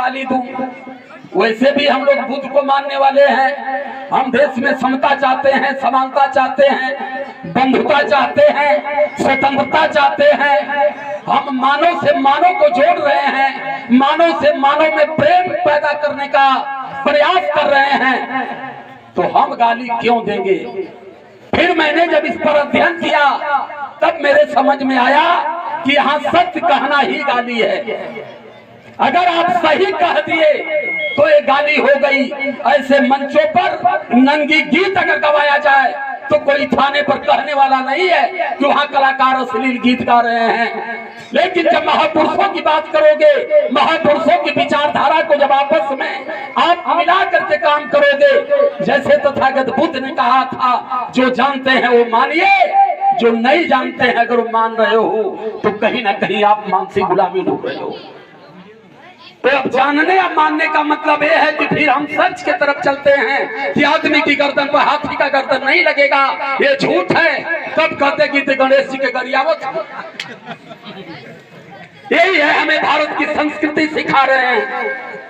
गाली दूं। वैसे भी हम लोग बुद्ध को मानने वाले हैं। हम देश में समता चाहते हैं, समानता चाहते हैं, बंधुता चाहते हैं, स्वतंत्रता चाहते हैं। हम मानव से मानव को जोड़ रहे हैं, मानव से मानव में प्रेम पैदा करने का प्रयास कर रहे हैं, तो हम गाली क्यों देंगे? फिर मैंने जब इस पर अध्ययन किया तब मेरे समझ में आया कि यहाँ सत्य कहना ही गाली है। अगर आप सही कह दिए तो ये गाली हो गई। ऐसे मंचों पर नंगी गीत अगर गवाया जाए तो कोई थाने पर कहने वाला नहीं है कि वहाँ कलाकार अश्लील गीत गा रहे हैं। लेकिन जब महापुरुषों की बात करोगे, महापुरुषों की विचारधारा को जब आपस में आप मिला करके काम करोगे, जैसे तथागत बुद्ध ने कहा था, जो जानते हैं वो मानिए, जो नहीं जानते हैं अगर वो मान रहे हो तो कहीं ना कहीं आप मानसिक गुलामी ढूंढ रहे हो। तो अब जानने या मानने का मतलब यह है कि फिर हम सच के तरफ चलते हैं कि आदमी की गर्दन पर हाथी का गर्दन नहीं लगेगा, ये झूठ है। तब कहते कि गणेश जी के गरियावत। यही है हमें भारत की संस्कृति सिखा रहे हैं,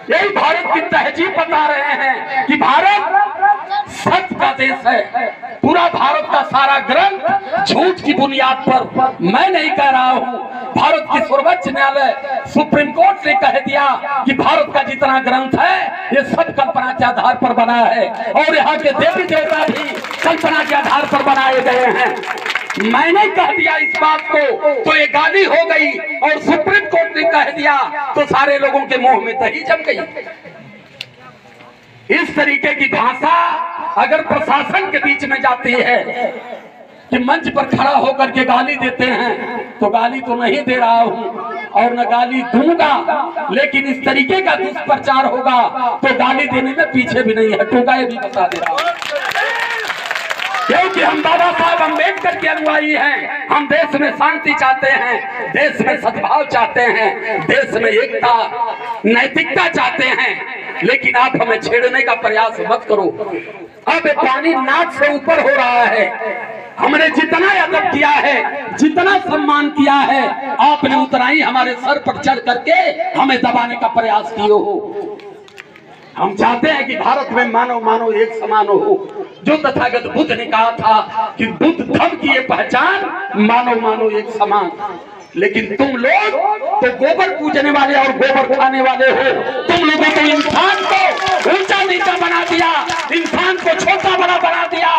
यही भारत की तहजीब बता रहे हैं कि भारत सत्य का देश है। पूरा भारत का सारा ग्रंथ झूठ की बुनियाद पर, मैं नहीं कह रहा हूँ, भारत की सर्वोच्च न्यायालय सुप्रीम कोर्ट ने कह दिया कि भारत का जितना ग्रंथ है ये सब कल्पना के आधार पर बना है और यहाँ के देवी देवता भी कल्पना के आधार पर बनाए गए हैं। मैंने कह दिया इस बात को तो ये गाली हो गई और सुप्रीम कोर्ट ने कह दिया तो सारे लोगों के मुंह में दही जम गई। इस तरीके की भाषा अगर प्रशासन के बीच में जाती है कि मंच पर खड़ा होकर के गाली देते हैं, तो गाली तो नहीं दे रहा हूं और न गाली दूंगा, लेकिन इस तरीके का दुष्प्रचार होगा तो गाली देने में पीछे भी नहीं हटूंगा, ये भी बता दे रहा हूं। क्योंकि हम बाबा साहब अम्बेडकर के अनुयायी हैं। हम देश में शांति चाहते हैं, देश में सद्भाव चाहते हैं, देश में एकता नैतिकता चाहते हैं। लेकिन आप हमें छेड़ने का प्रयास मत करो। अब पानी नाक से ऊपर हो रहा है। हमने जितना अदब किया है, जितना सम्मान किया है, आपने उतना ही हमारे सर पर चढ़ करके हमें दबाने का प्रयास किए हो। हम चाहते हैं कि भारत में मानव मानव एक समान हो। जो तथागत बुद्ध ने कहा था कि बुद्ध धर्म की ये पहचान, मानव मानव एक समान। लेकिन तुम लोग तो गोबर पूजने वाले और गोबर खाने वाले हो। तुम लोगों को इंसान को ऊंचा नीचा बना दिया, इंसान को छोटा बड़ा बना दिया।